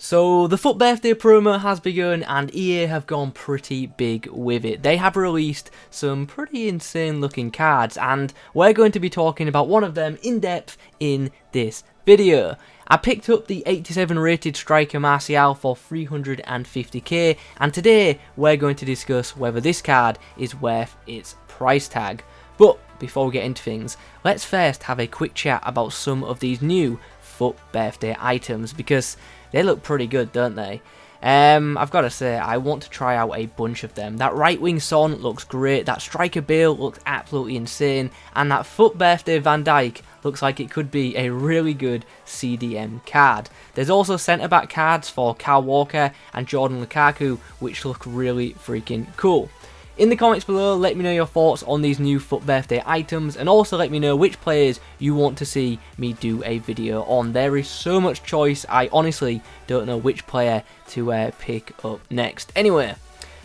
So the Fut Birthday promo has begun and EA have gone pretty big with it. They have released some pretty insane looking cards and we're going to be talking about one of them in depth in this video. I picked up the 87 rated striker Marcelo for 350k and today we're going to discuss whether this card is worth its price tag. But before we get into things, let's first have a quick chat about some of these new Fut Birthday items because they look pretty good, don't they? I've got to say, I want to try out a bunch of them. That right wing Sane looks great, that striker Bale looks absolutely insane, and that Fut Birthday Van Dijk looks like it could be a really good CDM card. There's also centre back cards for Kyle Walker and Jordan Lukaku, which look really freaking cool. In the comments below, let me know your thoughts on these new Fut Birthday items and also let me know which players you want to see me do a video on. There is so much choice, I honestly don't know which player to pick up next. Anyway,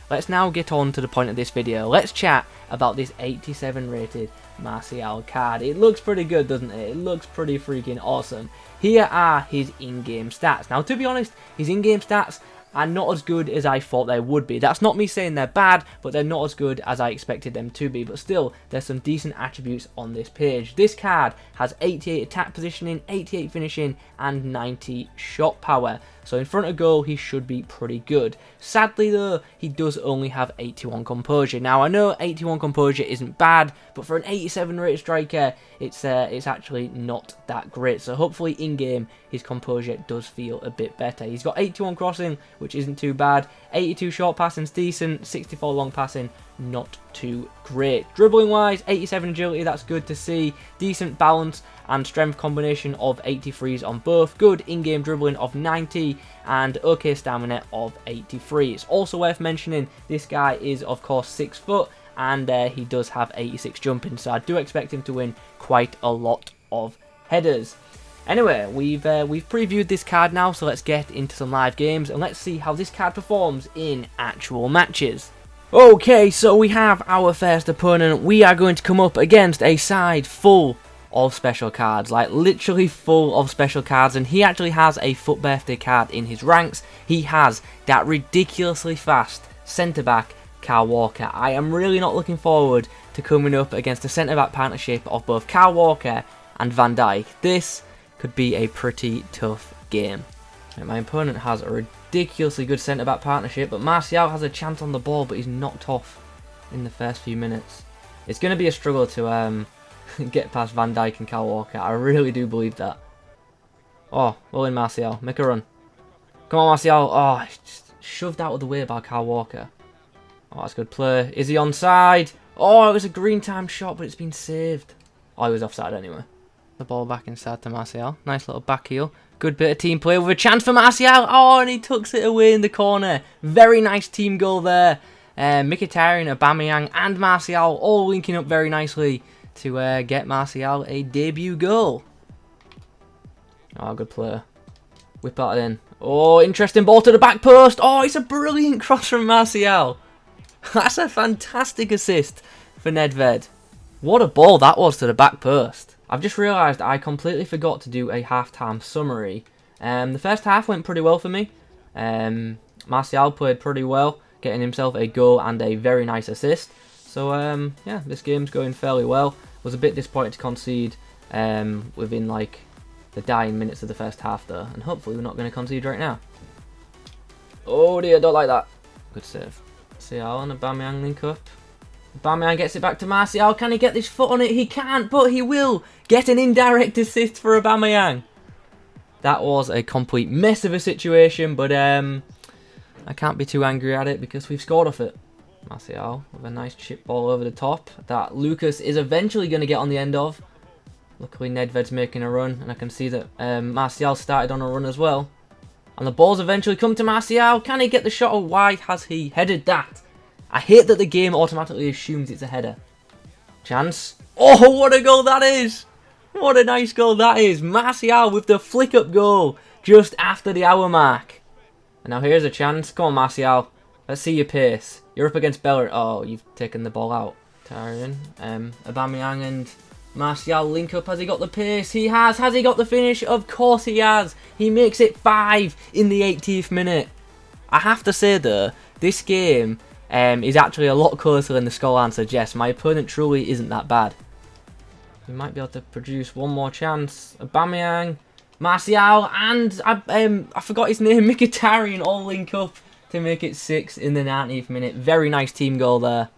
let's now get on to the point of this video. Let's chat about this 87 rated Marcelo card. It looks pretty good, doesn't it? It looks pretty freaking awesome. Here are his in-game stats. Now, to be honest, his in-game stats are not as good as I thought they would be. That's not me saying they're bad, but they're not as good as I expected them to be. But still, there's some decent attributes on this page. This card has 88 attack positioning, 88 finishing, and 90 shot power. So in front of goal, he should be pretty good. Sadly though, he does only have 81 composure. Now I know 81 composure isn't bad, but for an 87 rated striker, it's actually not that great. So hopefully in game, his composure does feel a bit better. He's got 81 crossing, which isn't too bad. 82 short passing's decent. 64 long passing, not too great. Dribbling wise, 87 agility, that's good to see. Decent balance and strength combination of 83s on both. Good in-game dribbling of 90 and okay stamina of 83. It's also worth mentioning this guy is of course 6 foot and he does have 86 jumping, so I do expect him to win quite a lot of headers. Anyway, we've previewed this card now, so let's get into some live games and let's see how this card performs in actual matches. Okay, so we have our first opponent. We are going to come up against a side full of special cards, like literally full of special cards, and he actually has a Fut Birthday card in his ranks. He has that ridiculously fast centre-back Kyle Walker. I am really not looking forward to coming up against a centre-back partnership of both Kyle Walker and Van Dijk. This could be a pretty tough game. My opponent has a ridiculously good centre-back partnership, but Marcelo has a chance on the ball, but he's knocked off in the first few minutes. It's going to be a struggle to get past Van Dijk and Kyle Walker. I really do believe that. Oh, well in Marcelo. Make a run. Come on, Marcelo. Oh, just shoved out of the way by Kyle Walker. Oh, that's good play. Is he onside? Oh, it was a green time shot, but it's been saved. Oh, he was offside anyway. The ball back inside to Marcelo. Nice little back heel. Good bit of team play with a chance for Marcelo. Oh, and he tucks it away in the corner. Very nice team goal there. Mkhitaryan, Aubameynag and Marcelo all linking up very nicely to get Marcelo a debut goal. Oh, good player. Whip that in. Oh, interesting ball to the back post. Oh, it's a brilliant cross from Marcelo. That's a fantastic assist for Nedved. What a ball that was to the back post. I've just realised I completely forgot to do a half-time summary. The first half went pretty well for me. Marcelo played pretty well, getting himself a goal and a very nice assist. So yeah, this game's going fairly well. Was a bit disappointed to concede within like the dying minutes of the first half though, and hopefully we're not going to concede right now. Oh dear, don't like that. Good save. Marcelo and Aubameynag link up. Aubameynag gets it back to Marcelo. Can he get this foot on it? He can't, but he will get an indirect assist for Aubameynag. That was a complete mess of a situation, but I can't be too angry at it because we've scored off it. Marcelo with a nice chip ball over the top that Lucas is eventually going to get on the end of. Luckily Nedved's making a run, and I can see that Marcelo started on a run as well. And the ball's eventually come to Marcelo. Can he get the shot, or why has he headed that? I hate that the game automatically assumes it's a header. Chance. Oh, what a goal that is! What a nice goal that is. Marcelo with the flick-up goal just after the hour mark. And now here's a chance. Come on, Marcelo. Let's see your pace. You're up against Bale. Oh, you've taken the ball out. Aubameynag and Marcelo link up. Has he got the pace? He has. Has he got the finish? Of course he has. He makes it 5 in the 80th minute. I have to say though, this game is actually a lot closer than the scoreline suggests. My opponent truly isn't that bad. We might be able to produce one more chance. Aubameynag, Marcelo, and I forgot his name, Mkhitaryan all link up to make it 6 in the 90th minute. Very nice team goal there.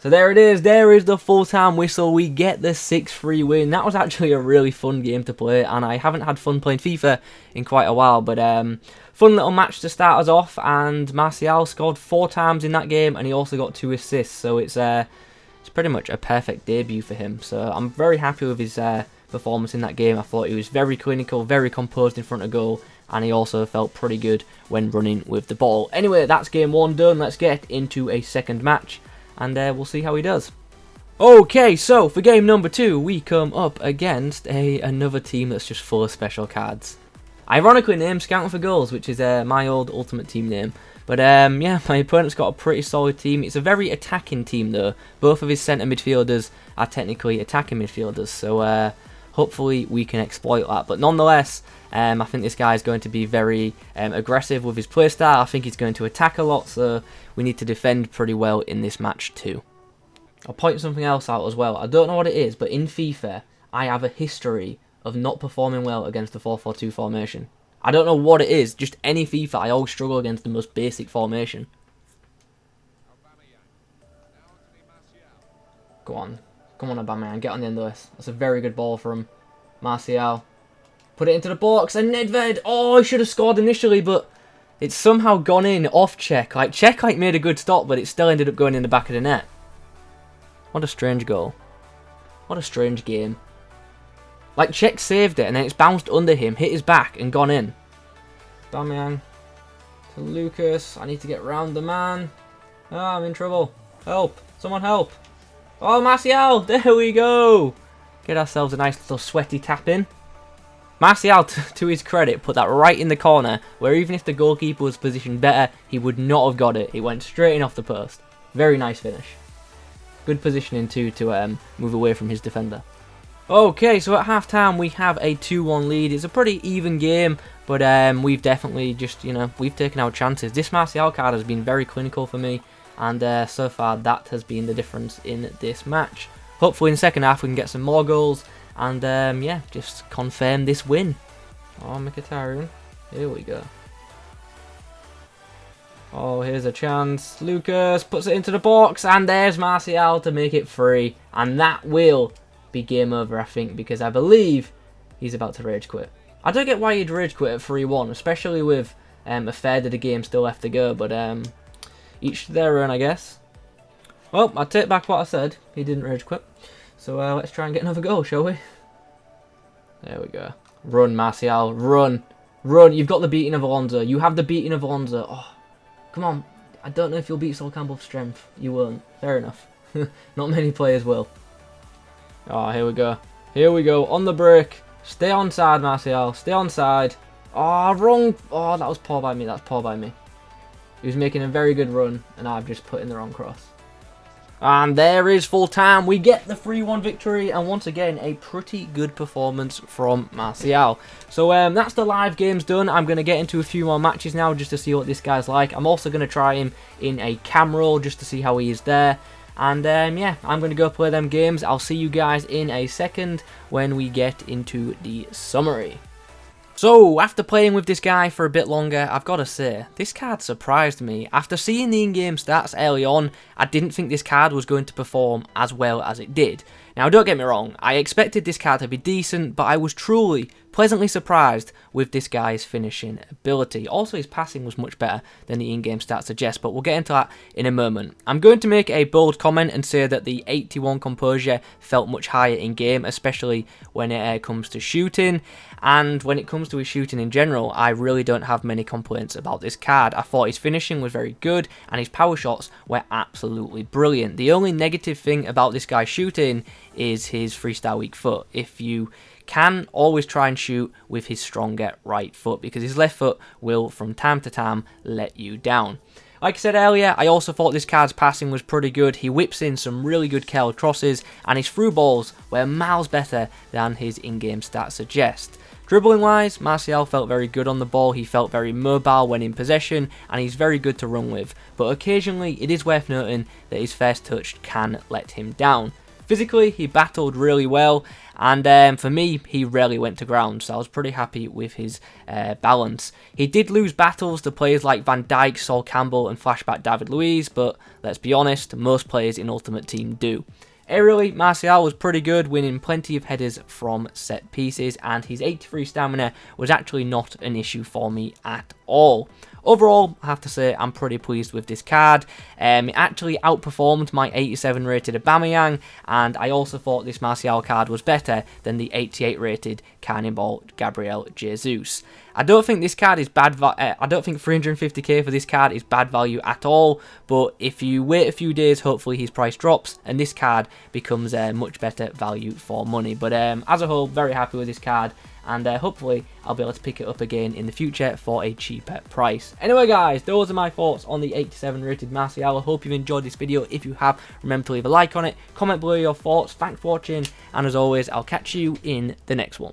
So there it is. There is the full-time whistle. We get the 6-3 win. That was actually a really fun game to play, and I haven't had fun playing FIFA in quite a while, but fun little match to start us off, and Marcelo scored 4 times in that game, and he also got 2 assists, so it's pretty much a perfect debut for him. So I'm very happy with his performance in that game. I thought he was very clinical, very composed in front of goal, and he also felt pretty good when running with the ball. Anyway, that's game 1 done. Let's get into a second match, and we'll see how he does. Okay, so for game number 2, we come up against another team that's just full of special cards. Ironically named Scouting for Goals, which is my old Ultimate Team name. But yeah, my opponent's got a pretty solid team. It's a very attacking team though. Both of his centre midfielders are technically attacking midfielders, so hopefully we can exploit that. But nonetheless, I think this guy is going to be very aggressive with his playstyle. I think he's going to attack a lot, so we need to defend pretty well in this match too. I'll point something else out as well. I don't know what it is, but in FIFA, I have a history of not performing well against the 4-4-2 formation. I don't know what it is, just any FIFA, I always struggle against the most basic formation. Go on. Come on, Aubameynag, get on the end of this. That's a very good ball from Marcelo. Put it into the box, and Nedved! Oh, he should have scored initially, but it's somehow gone in off Czech. Czech made a good stop, but it still ended up going in the back of the net. What a strange goal. What a strange game. Czech saved it, and then it's bounced under him, hit his back, and gone in. Aubameynag to Lucas. I need to get round the man. Oh, I'm in trouble. Help. Someone help. Oh, Marcelo. There we go. Get ourselves a nice little sweaty tap in. Marcelo, to his credit, put that right in the corner, where even if the goalkeeper was positioned better, he would not have got it. It went straight in off the post. Very nice finish. Good positioning too to move away from his defender. Okay, so at half-time we have a 2-1 lead. It's a pretty even game, but we've definitely just, we've taken our chances. This Marcelo card has been very clinical for me, and so far that has been the difference in this match. Hopefully in the second half we can get some more goals, and yeah, just confirm this win. Oh, Mkhitaryan. Here we go. Oh, here's a chance. Lucas puts it into the box, and there's Marcelo to make it 3, and that will be game over, I think, because I believe he's about to rage quit. I don't get why he'd rage quit at 3-1, especially with a third of the game still left to go, but each to their own, I guess. Well, I take back what I said. He didn't rage quit. So let's try and get another goal, shall we? There we go. Run, Marcelo, run. Run. You've got the beating of Alonso. You have the beating of Alonso. Oh, come on. I don't know if you'll beat Sol Campbell's strength. You won't. Fair enough. Not many players will. Oh, here we go. Here we go. On the break. Stay onside, Marcelo. Stay onside. Oh, wrong. Oh, that was poor by me. That's poor by me. He was making a very good run, and I've just put in the wrong cross. And there is full time. We get the 3-1 victory, and once again, a pretty good performance from Marcelo. So that's the live games done. I'm going to get into a few more matches now just to see what this guy's like. I'm also going to try him in a cam roll just to see how he is there. And yeah, I'm going to go play them games. I'll see you guys in a second when we get into the summary. So, after playing with this guy for a bit longer, I've got to say, this card surprised me. After seeing the in-game stats early on, I didn't think this card was going to perform as well as it did. Now, don't get me wrong, I expected this card to be decent, but I was truly pleasantly surprised with this guy's finishing ability. Also, his passing was much better than the in-game stats suggest, but we'll get into that in a moment. I'm going to make a bold comment and say that the 81 composure felt much higher in-game, especially when it comes to shooting. And when it comes to his shooting in general, I really don't have many complaints about this card. I thought his finishing was very good, and his power shots were absolutely brilliant. The only negative thing about this guy's shooting is his freestyle weak foot. If you can, always try and shoot with his stronger right foot, because his left foot will from time to time let you down. Like I said earlier, I also thought this card's passing was pretty good. He whips in some really good curled crosses, and his through balls were miles better than his in-game stats suggest. Dribbling wise, Marcelo felt very good on the ball, he felt very mobile when in possession, and he's very good to run with, but occasionally it is worth noting that his first touch can let him down. Physically, he battled really well, and for me, he rarely went to ground, so I was pretty happy with his balance. He did lose battles to players like Van Dijk, Sol Campbell, and flashback David Luiz, but let's be honest, most players in Ultimate Team do. Aerially, Marcelo was pretty good, winning plenty of headers from set pieces, and his 83 stamina was actually not an issue for me at all. Overall, I have to say I'm pretty pleased with this card. It actually outperformed my 87 rated Aubameynag, and I also thought this Marcelo card was better than the 88 rated Cannibal Gabriel Jesus. I don't think this card is bad. I don't think 350k for this card is bad value at all. But if you wait a few days, hopefully his price drops and this card becomes a much better value for money. But as a whole, very happy with this card. And hopefully I'll be able to pick it up again in the future for a cheaper price. Anyway guys, those are my thoughts on the 87 rated Marcelo. I hope you've enjoyed this video. If you have, remember to leave a like on it, comment below your thoughts. Thanks for watching, and as always, I'll catch you in the next one.